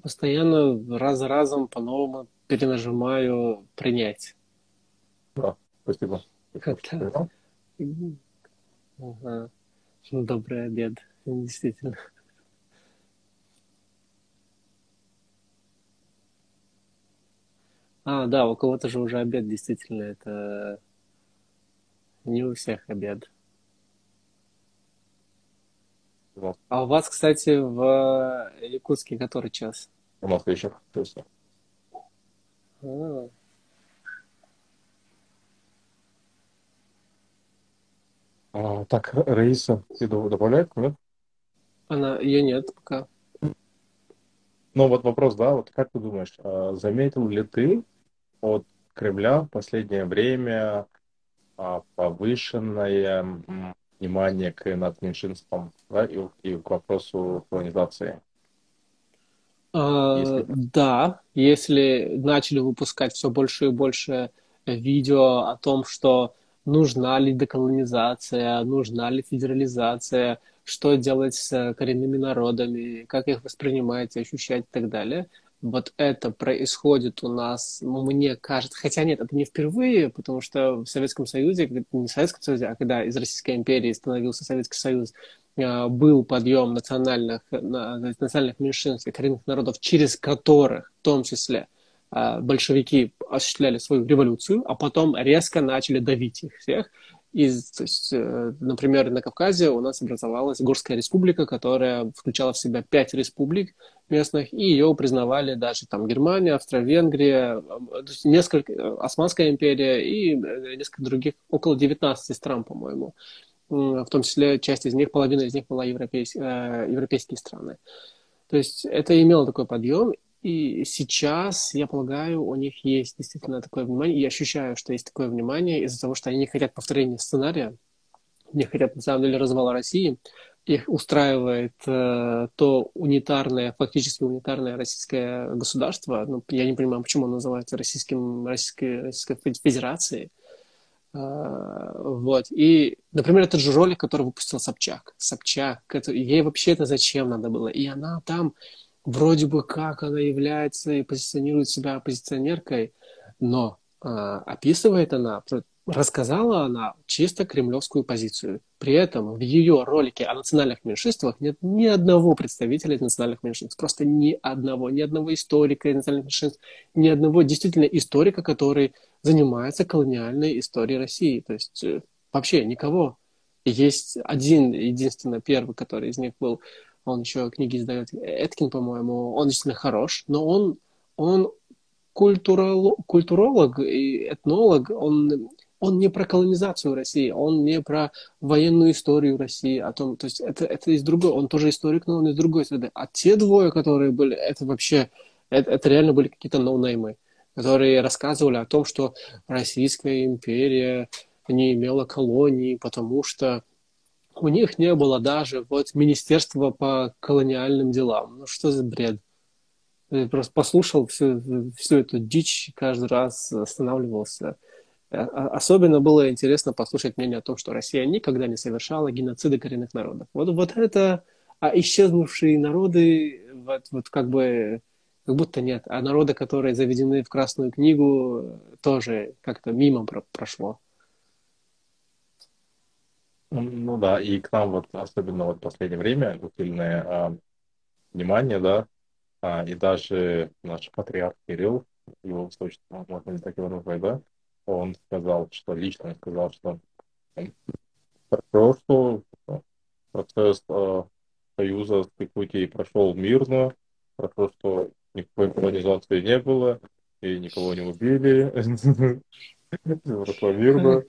Постоянно раз за разом по-новому перенажимаю принять. Да, спасибо. Спасибо, что Как-то понял. ага, добрый обед, действительно. Да, у кого-то же уже обед, действительно, это не у всех обед. Вот. А у вас, кстати, в Якутске который час? У нас вечер. То есть, А, так, Раиса, ты добавляет, нет? ее нет пока. Ну, вот вопрос, да, вот как ты думаешь, заметил ли ты от Кремля в последнее время повышенное внимание к нацменьшинствам, да, и к вопросу колонизации? Если Да, если начали выпускать все больше и больше видео о том, что нужна ли деколонизация, нужна ли федерализация, что делать с коренными народами, как их воспринимать, ощущать и так далее. Вот это происходит у нас, мне кажется, хотя нет, это не впервые, потому что в Советском Союзе, не в Советском Союзе, а когда из Российской империи становился Советский Союз, был подъем национальных меньшинств и коренных народов, через которых, в том числе, большевики осуществляли свою революцию, а потом резко начали давить их всех. То есть, например, на Кавказе у нас образовалась Горская республика, которая включала в себя 5 республик местных, и ее признавали даже там Германия, Австро-Венгрия, то есть несколько, Османская империя и несколько других, около 19 стран, по-моему. В том числе часть из них, половина из них была европейские страны. То есть это имело такой подъем, и сейчас, я полагаю, у них есть действительно такое внимание, и я ощущаю, что есть такое внимание из-за того, что они не хотят повторения сценария, не хотят, на самом деле, развала России. Их устраивает то унитарное, фактически унитарное российское государство. Ну, я не понимаю, почему оно называется Российской Федерацией. Вот. И, например, этот же ролик, который выпустил Собчак. Собчак, ей вообще это зачем надо было? И она там вроде бы как она является и позиционирует себя оппозиционеркой, но описывает она, рассказала она чисто кремлевскую позицию. При этом в ее ролике о национальных меньшинствах нет ни одного представителя из национальных меньшинств. Просто ни одного историка из национальных меньшинств, ни одного действительно историка, который занимается колониальной историей России. То есть вообще никого. Есть один, единственно, первый, который из них был, он еще книги издает, Эткин, по-моему, он действительно хорош, но он культуролог и этнолог, он не про колонизацию России, он не про военную историю России, о том, то есть это из другой, он тоже историк, но он из другой среды. А те двое, которые были, это вообще, это реально были какие-то ноунеймы, которые рассказывали о том, что Российская империя не имела колоний, потому что у них не было даже вот министерства по колониальным делам. Ну что за бред? Я просто послушал всю эту дичь, каждый раз останавливался. Особенно было интересно послушать мнение о том, что Россия никогда не совершала геноцида коренных народов. Вот это, исчезнувшие народы, вот как будто нет. А народы, которые заведены в Красную книгу, тоже как-то мимо прошло. ну да, и к нам вот особенно вот в последнее время усиленное внимание, да, и даже наш патриарх Кирилл, его высочество, можно ли так его назвать, да, он сказал, что лично сказал, что хорошо, что процесс союза с Якутией прошел мирно, хорошо, что никакой колонизации не было, и никого не убили, всё прошло мирно.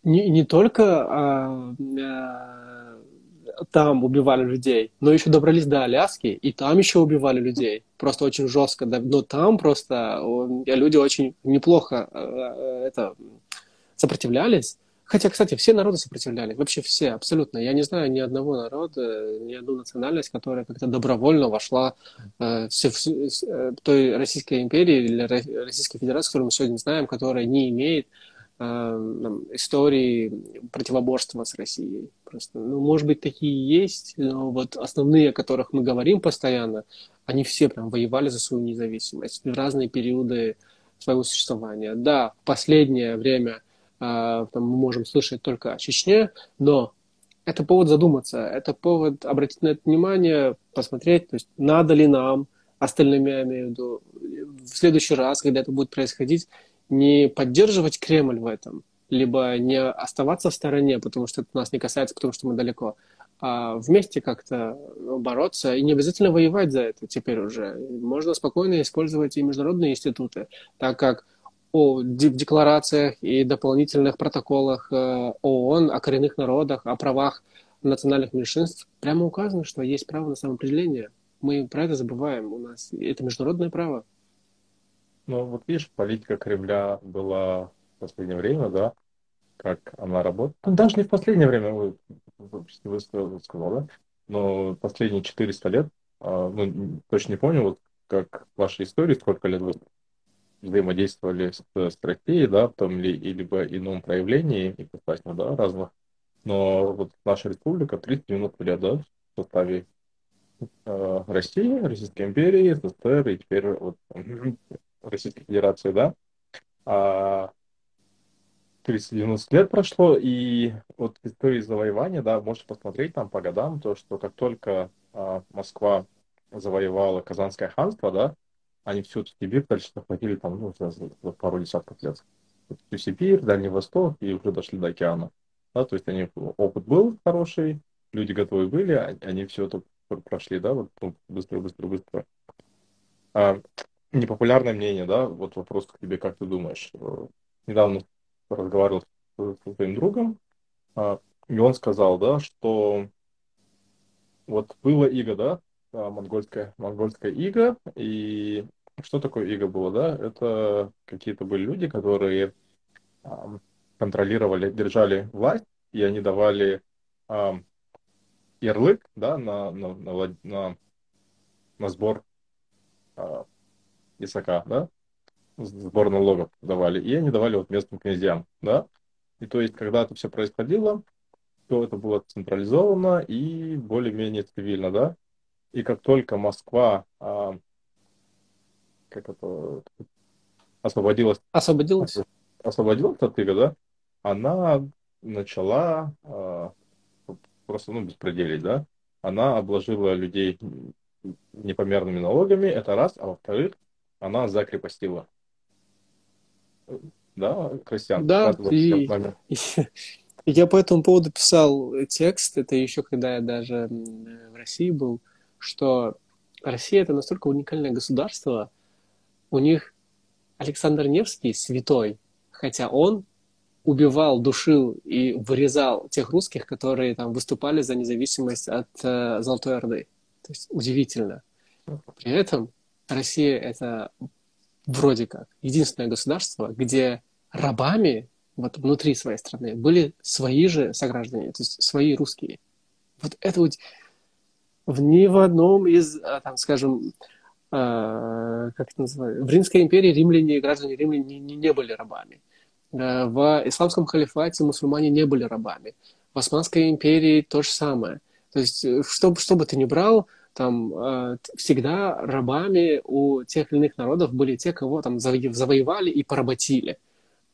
Не только там убивали людей, но еще добрались до Аляски, и там еще убивали людей. Просто очень жестко. Но там просто люди очень неплохо сопротивлялись. Хотя, кстати, все народы сопротивлялись, вообще все, абсолютно. Я не знаю ни одного народа, ни одну национальность, которая как-то добровольно вошла в той Российской империи или Российской Федерации, которую мы сегодня знаем, которая не имеет истории противоборства с Россией. Просто, ну, может быть, такие есть, но вот основные, о которых мы говорим постоянно, они все прям воевали за свою независимость в разные периоды своего существования. Да, в последнее время там, мы можем слышать только о Чечне, но это повод задуматься, это повод обратить на это внимание, посмотреть, то есть надо ли нам, остальными я имею в виду, в следующий раз, когда это будет происходить, не поддерживать Кремль в этом, либо не оставаться в стороне, потому что это нас не касается, потому что мы далеко, а вместе как-то бороться и не обязательно воевать за это теперь уже. Можно спокойно использовать и международные институты, так как в декларациях и дополнительных протоколах ООН о коренных народах, о правах национальных меньшинств прямо указано, что есть право на самоопределение. Мы про это забываем. У нас это международное право. Ну, вот видишь, политика Кремля была в последнее время, да, как она работает. Ну, даже не в последнее время, вы сказал, да, но последние 400 лет, ну, точно не помню, вот как в вашей истории, сколько лет вы взаимодействовали с Россией, да, в том или либо ином проявлении, и касательно, да, разных. Но вот наша республика 390 лет, да, в составе России, Российской империи, СССР и теперь вот Российской Федерации, да. А 390 лет прошло, и вот в истории завоевания, да, можете посмотреть там по годам, то, что как только Москва завоевала Казанское ханство, да, они всю эту Сибирь дальше захватили там, ну, за пару десятков лет. Всю Сибирь, Дальний Восток, и уже дошли до океана. Да, то есть они, опыт был хороший, люди готовы были, они все это прошли, да, вот ну, быстро, быстро, быстро. А, непопулярное мнение, да, вот вопрос к тебе, как ты думаешь? Недавно разговаривал с своим другом, и он сказал, да, что вот было иго, да, монгольская иго, и что такое иго было, да? Это какие-то были люди, которые а, контролировали, держали власть, и они давали а, ярлык, да, на сбор а, ясака, да, сбор налогов давали, и они давали вот местным князьям, да. И то есть, когда это все происходило, то это было централизовано и более-менее цивильно, да. И как только Москва как это, освободилась, Освободилась? освободилась от иго, да, она начала просто, ну, беспределить, да. Она обложила людей непомерными налогами, это раз, а во-вторых, она закрепостила, да, крестьян. Да, Вот, вот этот и, момент. и я по этому поводу писал текст, это еще когда я даже в России был, что Россия это настолько уникальное государство, у них Александр Невский святой, хотя он убивал, душил и вырезал тех русских, которые там выступали за независимость от Золотой Орды. То есть удивительно. При этом Россия это вроде как единственное государство, где рабами вот внутри своей страны были свои же сограждане, то есть свои русские. Вот это вот ни в одном из, там, скажем, как это называется, в Римской империи римляне, граждане римляне не были рабами. В исламском халифате мусульмане не были рабами. В Османской империи то же самое. То есть, что бы ты ни брал, там всегда рабами у тех или иных народов были те, кого там завоевали и поработили.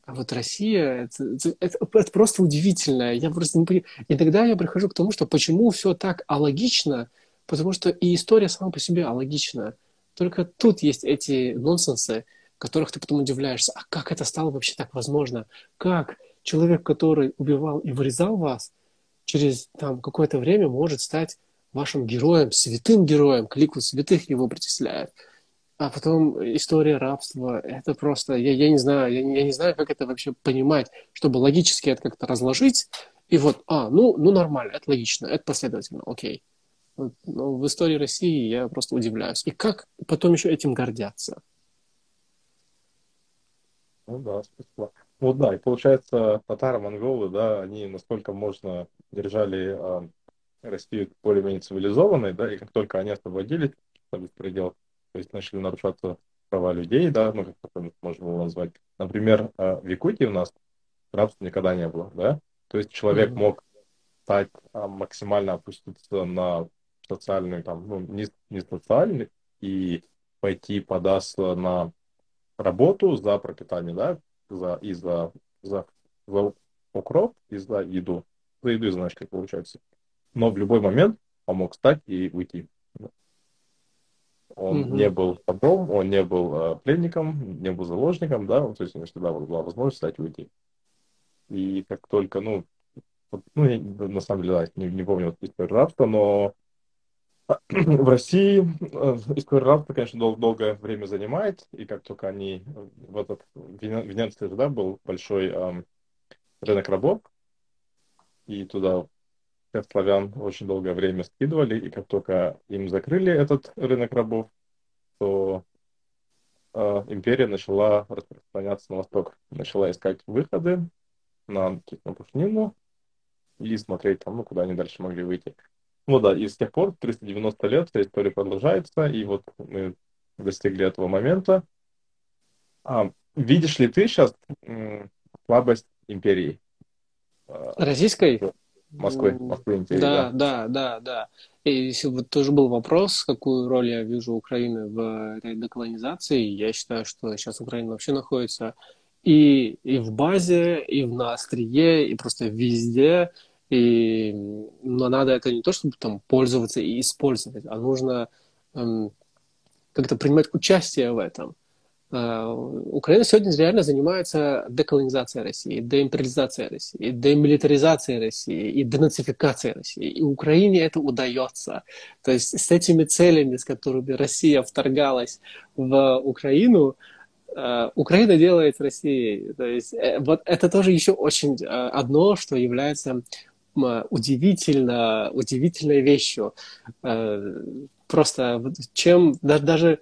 А вот Россия, это просто удивительно. Я просто не понимаю. Иногда я прихожу к тому, что почему все так алогично, потому что и история сама по себе алогична. Только тут есть эти нонсенсы, которых ты потом удивляешься. А как это стало вообще так возможно? Как человек, который убивал и вырезал вас, через там, какое-то время может стать вашим героем, святым героем, к лику святых его причисляют. А потом история рабства, это просто, я не знаю, я не знаю, как это вообще понимать, чтобы логически это как-то разложить, и вот, ну нормально, это логично, это последовательно, окей. Вот, но в истории России я просто удивляюсь. И как потом еще этим гордятся? Ну да, спасибо. Вот да, и получается, татаро-монголы, да, они насколько можно держали Россию более-менее цивилизованной, да, и как только они освободились, беспредел, то есть начали нарушаться права людей, да, ну, как это можно было назвать. Например, в Якутии у нас рабства никогда не было, да? То есть человек Мгм. мог стать, максимально опуститься на социальный, там, ну, не социальный, и пойти податься на работу за пропитание, да, за, за укроп и за еду. За еду, знаешь, как получается. Но в любой момент он мог встать и уйти. Он не Мгм. был рабом, он не был пленником, не был заложником, да, то есть у него всегда была возможность встать и уйти. И как только, ну, вот, ну, я, на самом деле, да, не помню вот историю рабства, но в России история рабства, конечно, долгое время занимает, и как только они, в Венеции же, да, был большой рынок рабов, и туда всех славян очень долгое время скидывали, и как только им закрыли этот рынок рабов, то империя начала распространяться на восток, начала искать выходы на пушнину и смотреть там, ну, куда они дальше могли выйти. Ну да, и с тех пор, 390 лет, эта история продолжается, и вот мы достигли этого момента. Видишь ли ты сейчас слабость империи? Российской? Москвы империи, Да, да. да, да, да. И если вот тоже был вопрос, какую роль я вижу Украины в этой деколонизации. Я считаю, что сейчас Украина вообще находится и в базе, и на острие, и просто везде. И, но надо это не то, чтобы там пользоваться и использовать, а нужно эм, как-то принимать участие в этом. Украина сегодня реально занимается деколонизацией России, деимпериализацией России, демилитаризацией России и денацификацией России. И Украине это удается. То есть с этими целями, с которыми Россия вторгалась в Украину, Украина делает с Россией. То есть вот это тоже еще очень одно, что является удивительной вещью. Просто чем даже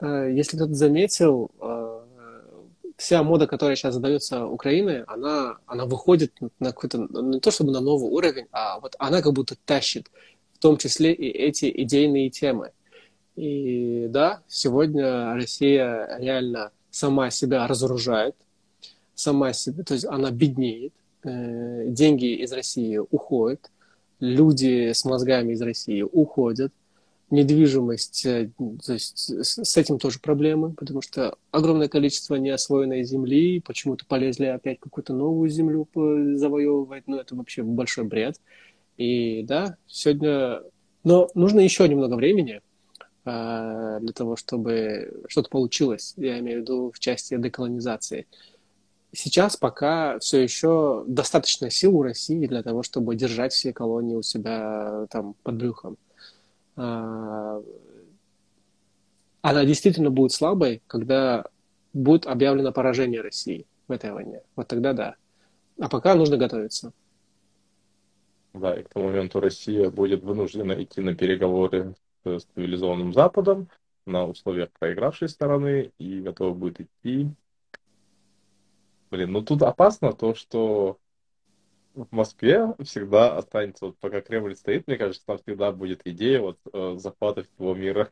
если кто-то заметил, вся мода, которая сейчас задается Украиной, она выходит на какой-то, не то чтобы на новый уровень, а вот она как будто тащит, в том числе и эти идейные темы. И да, сегодня Россия реально сама себя разоружает, сама себя, то есть она беднеет, деньги из России уходят, люди с мозгами из России уходят, недвижимость, то есть с этим тоже проблемы, потому что огромное количество неосвоенной земли, почему-то полезли опять какую-то новую землю завоевывать, ну это вообще большой бред. И да, сегодня... Но нужно еще немного времени для того, чтобы что-то получилось, я имею в виду в части деколонизации. Сейчас пока все еще достаточно сил у России для того, чтобы держать все колонии у себя там под брюхом. А, Она действительно будет слабой, когда будет объявлено поражение России в этой войне. Вот тогда да. А пока нужно готовиться. Да, и к тому моменту Россия будет вынуждена идти на переговоры с цивилизованным Западом на условиях проигравшей стороны и готова будет идти. Блин, ну тут опасно то, что в Москве всегда останется, вот пока Кремль стоит, мне кажется, там всегда будет идея вот захвата всего мира.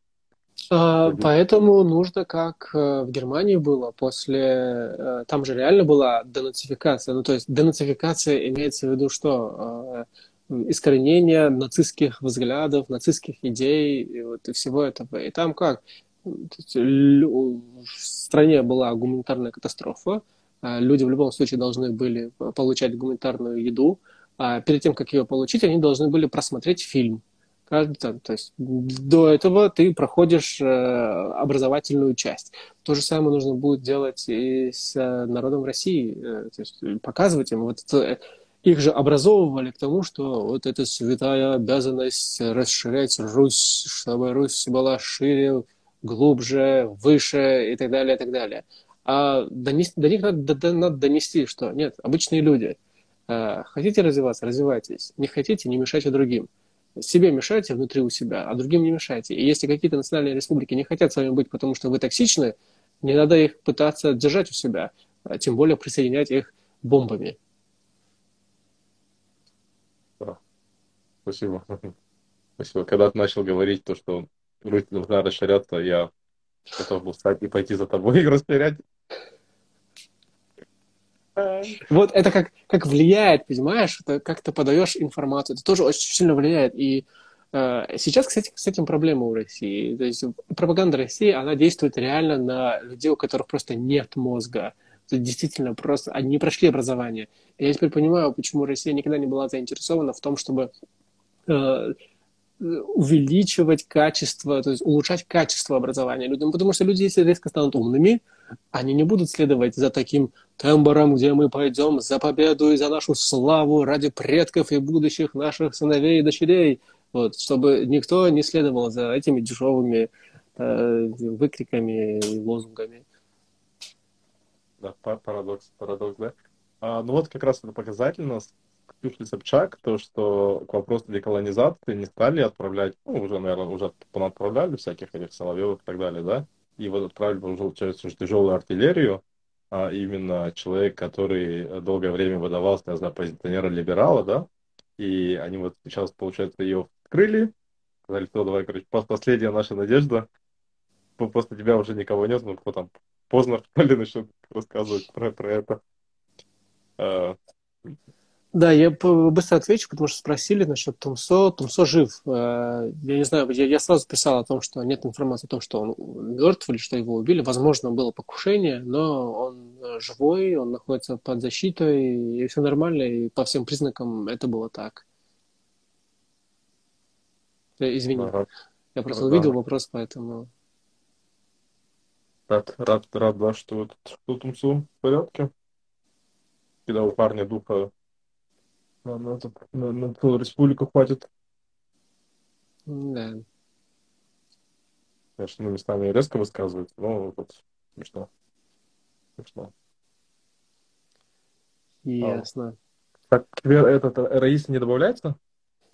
Поэтому нужно, как в Германии было, там же реально была денацификация. Ну, то есть денацификация имеется в виду что? Искоренение нацистских взглядов, нацистских идей и, вот, и всего этого. И там как? То есть, в стране была гуманитарная катастрофа, люди в любом случае должны были получать гуманитарную еду, а перед тем, как ее получить, они должны были просмотреть фильм. То есть до этого ты проходишь образовательную часть. То же самое нужно будет делать и с народом России. То есть показывать им. Вот это, их же образовывали к тому, что вот это святая обязанность расширять Русь, чтобы Русь была шире, глубже, выше и так далее, и так далее. А до них надо донести, что нет, обычные люди. Хотите развиваться, развивайтесь. Не хотите, не мешайте другим. Себе мешайте внутри у себя, а другим не мешайте. И если какие-то национальные республики не хотят с вами быть, потому что вы токсичны, не надо их пытаться держать у себя, тем более присоединять их бомбами. Да, спасибо. Спасибо. Когда ты начал говорить то, что Русь должна расширяться, я готов был встать и пойти за тобой и расширять. Вот это как влияет, понимаешь? Это как ты подаешь информацию. Это тоже очень сильно влияет. И сейчас, кстати, с этим проблема у России. То есть пропаганда России, она действует реально на людей, у которых просто нет мозга. То есть, действительно, просто они не прошли образование. И я теперь понимаю, почему Россия никогда не была заинтересована в том, чтобы э, увеличивать качество, то есть улучшать качество образования людям. Потому что люди, если резко станут умными, они не будут следовать за таким тембром, где мы пойдем за победу и за нашу славу ради предков и будущих наших сыновей и дочерей. Вот, чтобы никто не следовал за этими дешевыми выкриками и лозунгами. Да, парадокс, да. Ну вот как раз это показательно с Ксюшей Собчак, то, что к вопросу деколонизации не стали отправлять, ну, уже, наверное, уже понадправляли всяких этих Соловьевых и так далее, да, и вот отправили уже через тяжелую артиллерию, а именно человек, который долгое время выдавался за оппозиционера-либерала, да, и они вот сейчас, получается, ее вскрыли, сказали, что давай, короче, последняя наша надежда, после тебя уже никого нет, ну, кто там поздно, что ли, начнет рассказывать про это. А, Да, я быстро отвечу, потому что спросили насчет Тумсо. Тумсо жив. Я не знаю, я сразу писал о том, что нет информации о том, что он мертв или что его убили. Возможно, было покушение, но он живой, он находится под защитой, и все нормально, и по всем признакам это было так. да, Извини, я просто увидел да, вопрос, поэтому... рад, да, что Тумсу в порядке, когда у парня духа на целую республику хватит. Да, Конечно, ну, местами резко высказывается, но вот смешно, смешно. А, ясно. так, тебе этот Раиса не добавляется?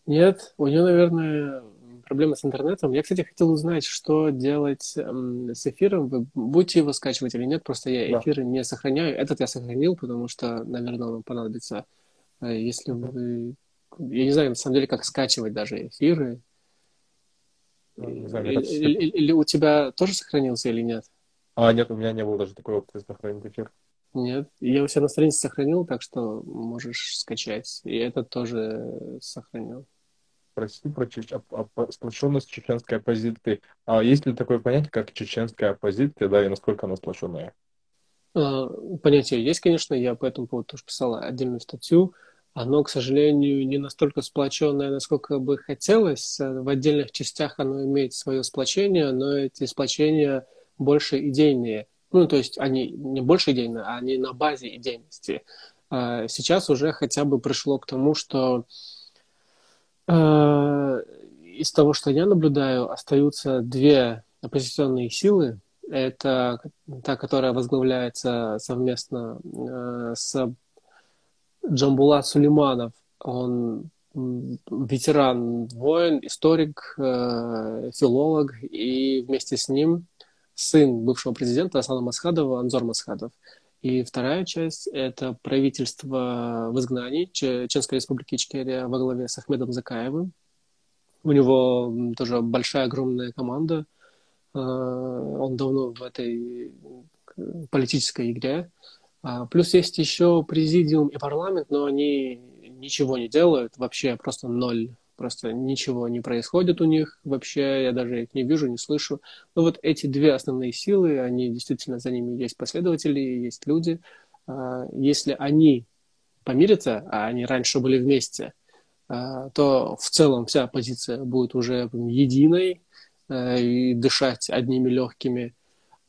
Нет, у нее, наверное, проблемы с интернетом. Я, кстати, хотел узнать, что делать с эфиром. Вы будете его скачивать или нет? Просто я Да. эфиры не сохраняю. Этот я сохранил, потому что, наверное, он вам понадобится. Если Мгм. вы... Я не знаю, на самом деле, как скачивать даже эфиры. Не знаю, мне Или, кажется, или у тебя тоже сохранился или нет? нет, у меня не было даже такой опции сохранить эфир. Нет. Я у себя на странице сохранил, так что можешь скачать. И этот тоже сохранил. Прости про сплоченность чеченской оппозиции. А есть ли такое понятие, как чеченская оппозиция, да, и насколько она сплоченная? А, Понятие есть, конечно, я по этому поводу тоже писала отдельную статью. Оно, к сожалению, не настолько сплоченное, насколько бы хотелось. В отдельных частях оно имеет свое сплочение, но эти сплочения больше идейные. Ну, то есть они не больше идейные, а они на базе идейности. Сейчас уже хотя бы пришло к тому, что из того, что я наблюдаю, остаются две оппозиционные силы. Это та, которая возглавляется совместно с Джамбулат Сулейманов. Он ветеран воин, историк, филолог, и вместе с ним сын бывшего президента Асана Масхадова, Анзор Масхадов. И вторая часть – это правительство в изгнании Чеченской республики Ичкерия во главе с Ахмедом Закаевым. У него тоже большая, огромная команда. Он давно в этой политической игре. Плюс есть еще президиум и парламент, но они ничего не делают, вообще просто ноль. Просто ничего не происходит у них вообще, я даже их не вижу, не слышу. Но вот эти две основные силы, они действительно, за ними есть последователи, есть люди. Если они помирятся, а они раньше были вместе, то в целом вся оппозиция будет уже единой и дышать одними легкими.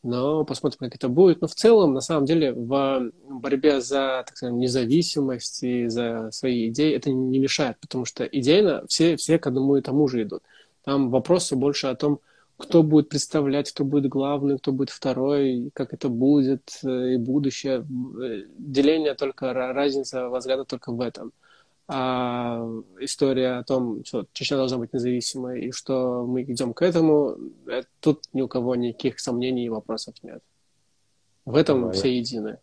Но посмотрим, как это будет. Но в целом, на самом деле, в борьбе за, так скажем, независимость и за свои идеи это не мешает, потому что идейно все к одному и тому же идут. Там вопросы больше о том, кто будет представлять, кто будет главный, кто будет второй, как это будет и будущее. Деление только, разница взгляда только в этом. А история о том, что Чечня должна быть независимой и что мы идем к этому, тут ни у кого никаких сомнений и вопросов нет. В Ну этом да, все едины.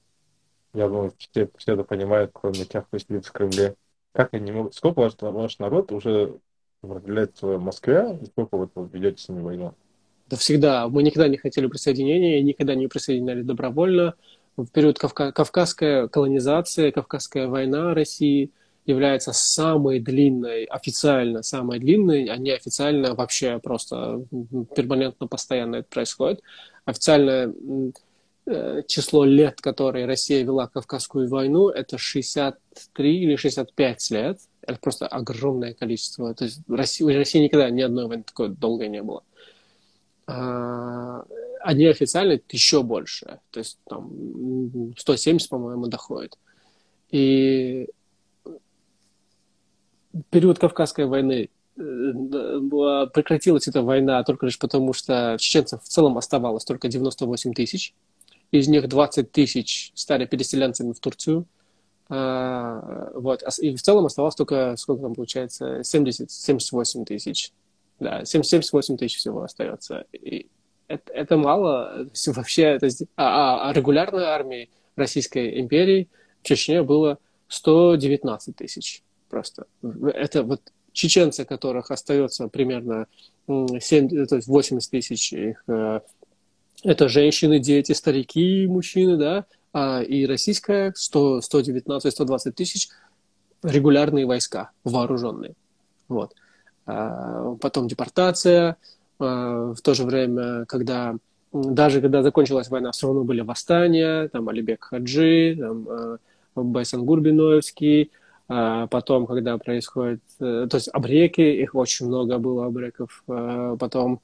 я думаю, все это понимают, кроме тех, кто сидит в Кремле. Как они могут... Сколько ваш народ уже определяет в Москве, и сколько вы ведете с ними войну? Это всегда. Мы никогда не хотели присоединения, никогда не присоединяли добровольно. в период кавказская колонизация, Кавказская война России является самой длинной, официально самой длинной, а неофициально вообще просто перманентно, постоянно это происходит. Официально число лет, которые Россия вела Кавказскую войну, это 63 или 65 лет. Это просто огромное количество. То есть у России никогда ни одной войны такой долгой не было. А неофициально это еще больше. То есть там 170, по-моему, доходит. И период Кавказской войны прекратилась эта война только лишь потому, что чеченцев в целом оставалось только 98 тысяч. Из них 20 тысяч стали переселенцами в Турцию. Вот. И в целом оставалось только, сколько там получается, 78 тысяч. Да, 78 тысяч всего остается. И это мало. Вообще, регулярной армии Российской империи в Чечне было 119 тысяч. Просто. Это вот чеченцы, которых остается примерно 7, то есть 80 тысяч их. Это женщины, дети, старики, мужчины, да, и российская 119-120 тысяч регулярные войска, вооруженные. Вот. Потом депортация, в то же время, даже когда закончилась война, все равно были восстания, там Алибек Хаджи, там Байсан Гурбиноевский, потом, когда происходит, то есть абреки, их очень много было абреков, потом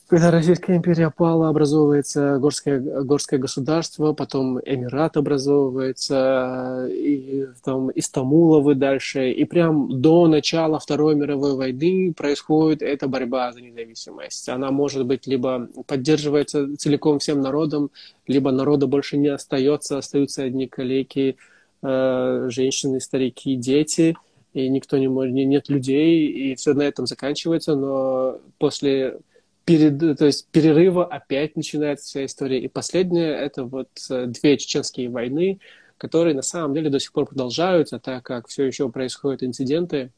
когда Российская империя пала, образовывается горское государство, потом Эмират образовывается, и там Истамбуловы дальше. И прям до начала Второй мировой войны происходит эта борьба за независимость. Она может быть либо поддерживается целиком всем народом, либо народа больше не остается, остаются одни калеки, женщины, старики, дети, и никто не может, нет людей, и все на этом заканчивается. Но после то есть перерыва опять начинается вся история. И последнее – это вот две чеченские войны, которые на самом деле до сих пор продолжаются, так как все еще происходят инциденты.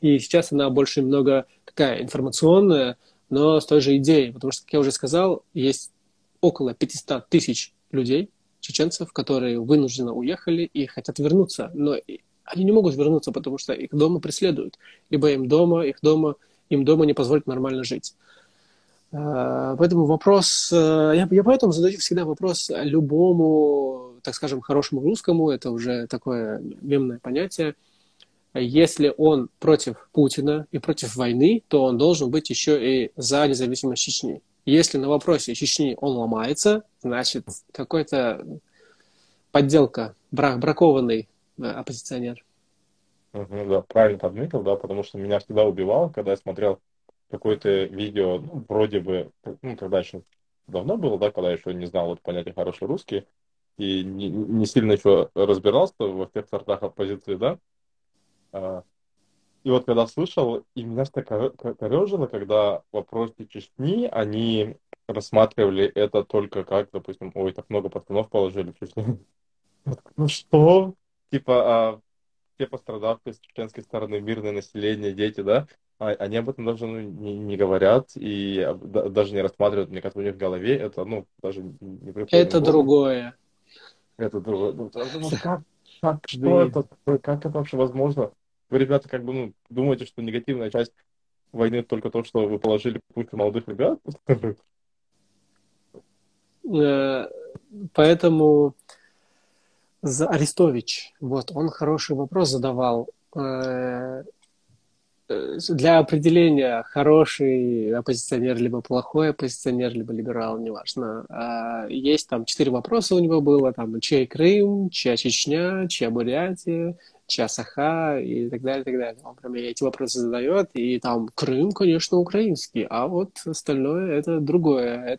И сейчас она больше немного такая информационная, но с той же идеей. Потому что, как я уже сказал, есть около 500 тысяч людей, чеченцев, которые вынужденно уехали и хотят вернуться. Но они не могут вернуться, потому что их дома преследуют. Либо им дома не позволят нормально жить. Поэтому я поэтому задаю всегда вопрос любому, так скажем, хорошему русскому, это уже такое мемное понятие. Если он против Путина и против войны, то он должен быть еще и за независимость Чечни. Если на вопросе Чечни он ломается, значит, какой-то подделка, бракованный оппозиционер. Да, правильно подметил, да, потому что меня всегда убивало, когда я смотрел какое-то видео, ну, вроде бы, ну, тогда еще давно было, да, когда я еще не знал вот понятия хороший русский и не сильно еще разбирался во всех сортах оппозиции, да. И вот когда слышал, и меня так корежило, когда в вопросе Чечни они рассматривали это только как, допустим, ой, так много пацанов положили в Чечню. Ну что? Типа, все пострадавшие с чеченской стороны, мирное население, дети, да, они об этом даже не говорят и даже не рассматривают, мне кажется, у них в голове это, ну, даже не приходит Это в голову. другое. Это другое. Ну, что это такое? Как это вообще возможно? Вы, ребята, как бы, ну, думаете, что негативная часть войны только то, что вы положили кучу молодых ребят? Поэтому Арестович, вот, он хороший вопрос задавал. Для определения хороший оппозиционер, либо плохой оппозиционер, либо либерал, неважно. Есть там 4 вопроса у него было, там, чей Крым, чья Чечня, чья Бурятия, чья Саха и так далее, так далее. Он прям эти вопросы задает, и там Крым, конечно, украинский, а вот остальное это другой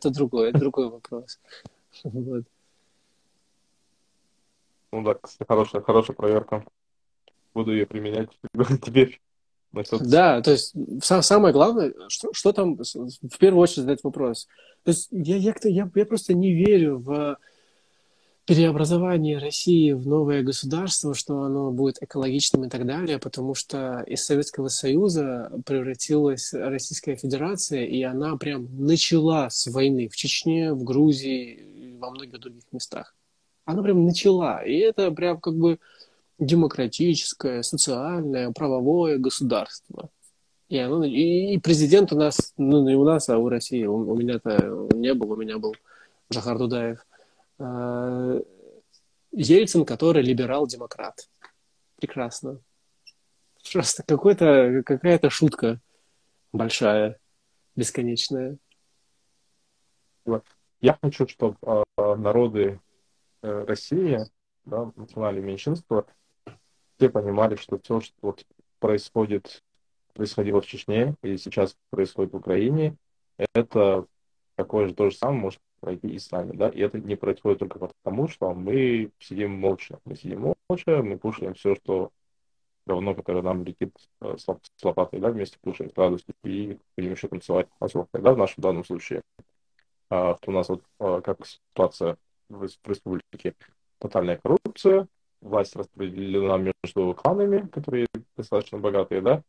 вопрос. Вот. Ну да, кстати, хорошая проверка. Буду ее применять теперь. Да, то есть самое главное, что там, в первую очередь задать вопрос. То есть я просто не верю в переобразование России в новое государство, что оно будет экологичным и так далее, потому что из Советского Союза превратилась Российская Федерация, и она прям начала с войны в Чечне, в Грузии и во многих других местах. она прям начала. И это прям как бы демократическое, социальное, правовое государство. И президент у нас, ну не у нас, а у России, у меня-то не был, у меня был Захар Дудаев. А, Ельцин, который либерал-демократ. Прекрасно. Просто какая-то шутка большая, бесконечная. Вот. Я хочу, чтобы народы России, да, национальные меньшинства, все понимали, что все, что вот происходило в Чечне и сейчас происходит в Украине, это такое же то же самое может пройти и с нами, да, и это не происходит только потому, что мы сидим молча, мы кушаем все, что равно, которое нам летит с лопатой, да, вместе кушаем с радостью и будем еще танцевать масловкой, да, в нашем данном случае. Что у нас вот как ситуация в республике, тотальная коррупция, власть распределена между кланами, которые достаточно богатые, да,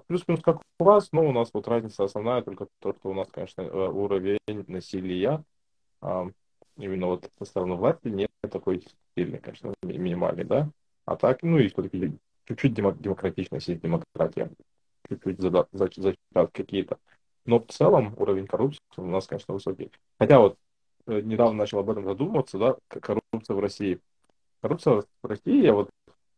плюс-минус как у вас, но у нас вот разница основная только то, что у нас, конечно, уровень насилия а, именно вот со стороны власти не такой сильный, конечно, минимальный, да, а так, ну и все-таки чуть-чуть демократичность есть демократия, чуть-чуть зачатки какие-то. Но в целом уровень коррупции у нас, конечно, высокий. Хотя вот недавно начал об этом задумываться, да, коррупция в России. Коррупция в России, я вот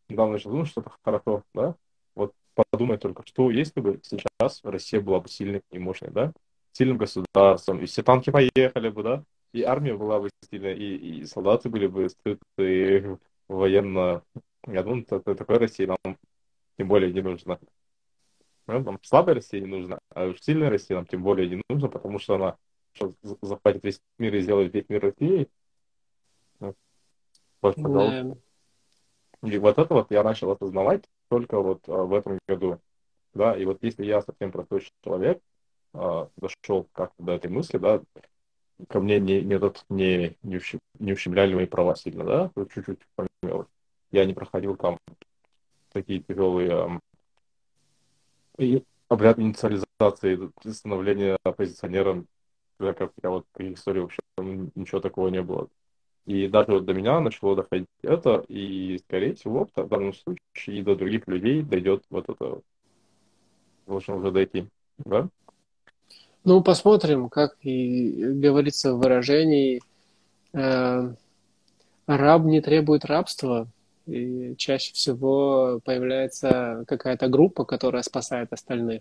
недавно начал думать, что это хорошо, да. Вот подумай только, что если бы сейчас Россия была бы сильной и мощной, да, сильным государством, и все танки поехали бы, да, и армия была бы сильной, и солдаты были бы сыты военно. Я думаю, такой России нам тем более не нужно. Ну, нам слабая Россия не нужна, а уж сильная Россия нам тем более не нужна, потому что она захватит весь мир и сделает весь мир Россией. Ну, вот, пожалуйста. Да. И вот это вот я начал осознавать только вот в этом году. Да, и вот если я совсем простой человек, дошел как-то до этой мысли, да, ко мне не ущемляли мои права сильно, да, вот чуть-чуть помимо. Я не проходил там такие тяжелые и обряд инициализации, становления оппозиционером, да, как я вот в истории вообще ничего такого не было. И даже вот до меня начало доходить это, и, скорее всего, в данном случае и до других людей дойдет вот это, должно уже дойти, да? Ну, посмотрим, как и говорится в выражении, э, раб не требует рабства. И чаще всего появляется какая-то группа, которая спасает остальных.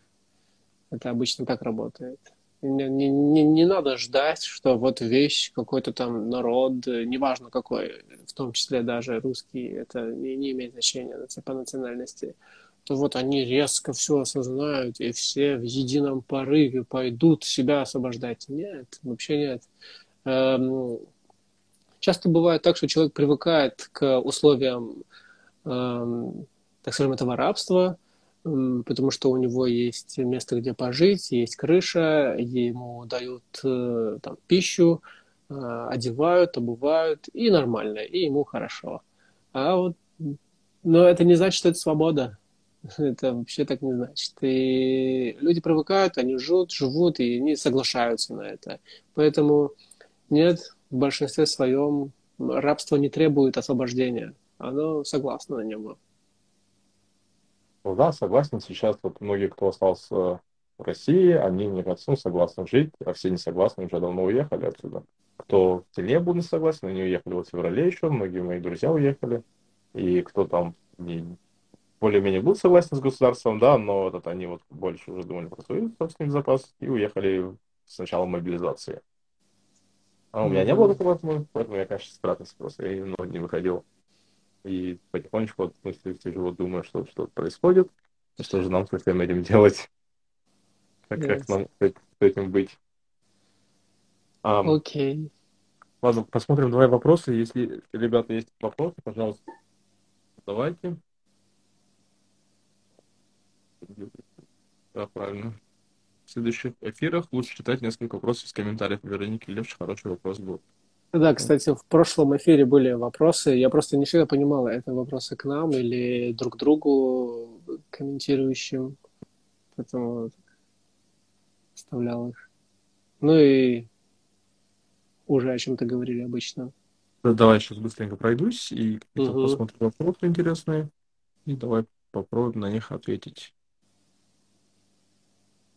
Это обычно так работает. Не надо ждать, что вот вещь, какой-то там народ, неважно какой, в том числе даже русский, это не имеет значения по национальности, то вот они резко все осознают, и все в едином порыве пойдут себя освобождать. Нет, вообще нет. Эм, Часто бывает так, что человек привыкает к условиям, так скажем, этого рабства, потому что у него есть место, где пожить, есть крыша, ему дают там, пищу, одевают, обувают, и нормально, и ему хорошо. А вот, но это не значит, что это свобода. Это вообще так не значит. И люди привыкают, они живут, и они соглашаются на это. Поэтому нет, в большинстве своем рабство не требует освобождения. Оно согласно на него. Ну да, согласен. Сейчас вот многие, кто остался в России, они, мне кажется, ну, согласны жить, а все не согласны, уже давно уехали отсюда. Кто сильнее был не согласен, они уехали вот в феврале еще, многие мои друзья уехали. И кто там более-менее был согласен с государством, да, но вот это они вот больше уже думали про свою собственную безопасность и уехали с начала мобилизации. А у меня не было Мгм. такой возможности, поэтому я, конечно, спрятался просто, я много не выходил. И потихонечку вот сижу, вот думаю, что что-то происходит, и что же нам со всем этим делать, как Yes. нам с этим быть. Ам, Окей. ладно, посмотрим, давай вопросы. Если, ребята, есть вопросы, пожалуйста, давайте. Да, правильно. В следующих эфирах лучше читать несколько вопросов из комментариев Вероники Левш. Хороший вопрос был. Да, кстати, в прошлом эфире были вопросы. Я просто не всегда понимала, это вопросы к нам или друг другу, комментирующим. Поэтому вставлял их. Ну и уже о чем-то говорили обычно. Давай сейчас быстренько пройдусь и какие-то Угу. посмотрим вопросы интересные. И давай попробуем на них ответить.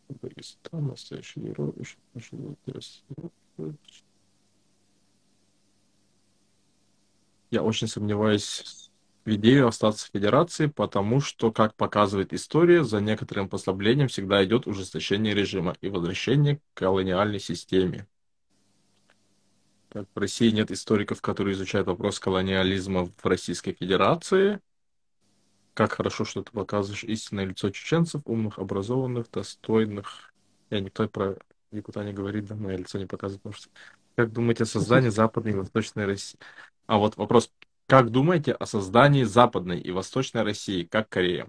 Дагестан, настоящий герой, очень интересно. Я очень сомневаюсь в идее остаться в Федерации, потому что, как показывает история, за некоторым послаблением всегда идет ужесточение режима и возвращение к колониальной системе. Так, в России нет историков, которые изучают вопрос колониализма в Российской Федерации. Как хорошо, что ты показываешь истинное лицо чеченцев, умных, образованных, достойных. Я никто про никуда не говорит, да, мое лицо не показывает. Потому что... Как думаете о создании Западной и Восточной России? А вот вопрос. Как думаете о создании Западной и Восточной России, как Корея?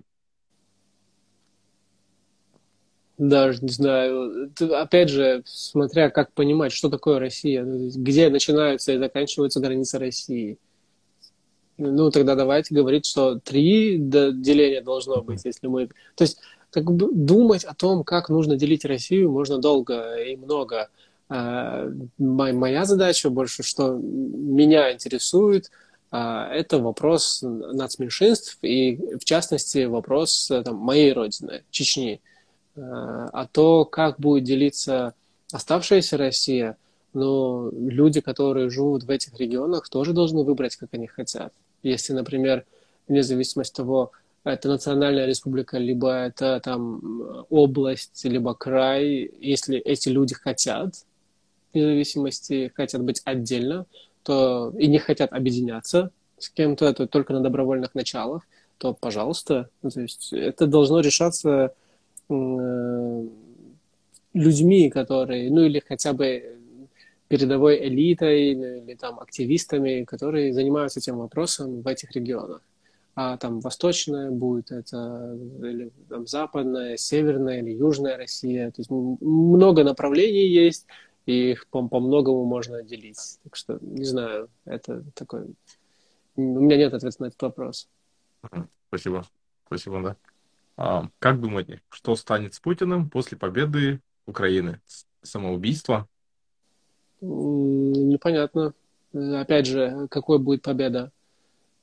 Даже не знаю. Опять же, смотря как понимать, что такое Россия, ну, то есть где начинаются и заканчиваются границы России. Ну, тогда давайте говорить, что три деления должно быть, если мы... То есть, как бы думать о том, как нужно делить Россию, можно долго и много. Моя задача больше, что меня интересует, это вопрос нацменьшинств и, в частности, вопрос там, моей родины, Чечни. А то, как будет делиться оставшаяся Россия, но люди, которые живут в этих регионах, тоже должны выбрать, как они хотят. Если, например, вне зависимости от того, это национальная республика, либо это там область, либо край, если эти люди хотят, вне зависимости, хотят быть отдельно, то и не хотят объединяться с кем-то, то только на добровольных началах, то, пожалуйста, то есть это должно решаться людьми, которые, ну или хотя бы передовой элитой или там активистами, которые занимаются этим вопросом в этих регионах. А там восточная будет это, или там западная, северная или южная Россия. То есть много направлений есть, и их по многому можно делить. Так что, не знаю, это такой... У меня нет ответа на этот вопрос. Спасибо. Спасибо, да. Как думаете, что станет с Путиным после победы Украины? Самоубийство? Непонятно. Опять же, какой будет победа?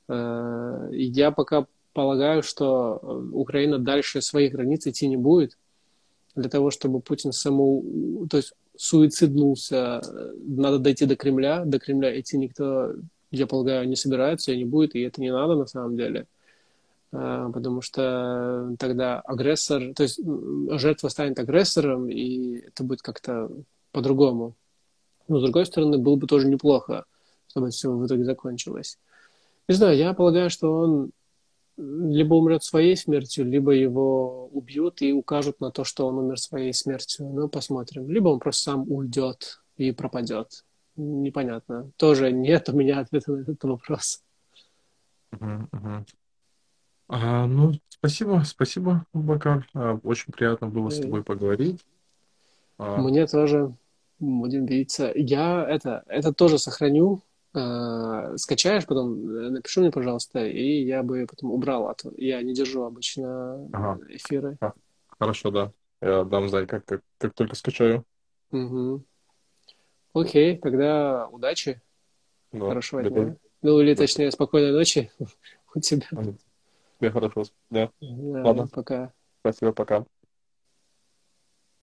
Я пока полагаю, что Украина дальше своих границ идти не будет. Для того, чтобы Путин то есть суициднулся, надо дойти до Кремля. До Кремля идти никто, я полагаю, не собирается и не будет, и это не надо на самом деле. Потому что тогда агрессор, то есть жертва станет агрессором, и это будет как-то по-другому. Но, с другой стороны, было бы тоже неплохо, чтобы все в итоге закончилось. Не знаю, я полагаю, что он либо умрет своей смертью, либо его убьют и укажут на то, что он умер своей смертью. Ну, посмотрим. Либо он просто сам уйдет и пропадет. Непонятно. Тоже нет у меня ответа на этот вопрос. Мгм, мгм. Ну, спасибо, спасибо, Бакар. Очень приятно было с И тобой поговорить. А, мне тоже будем видеться. Я это тоже сохраню. Скачаешь, потом напиши мне, пожалуйста, и я бы потом убрал. Я не держу обычно ага, эфиры. а, хорошо, да. Я дам знать, как только скачаю. Угу. Окей, тогда удачи. Да, Хорошего тебе тоже. дня. Ну, или Да, точнее, спокойной ночи у тебя. тебе хорошо. Да. Да, Ладно, пока. спасибо, пока.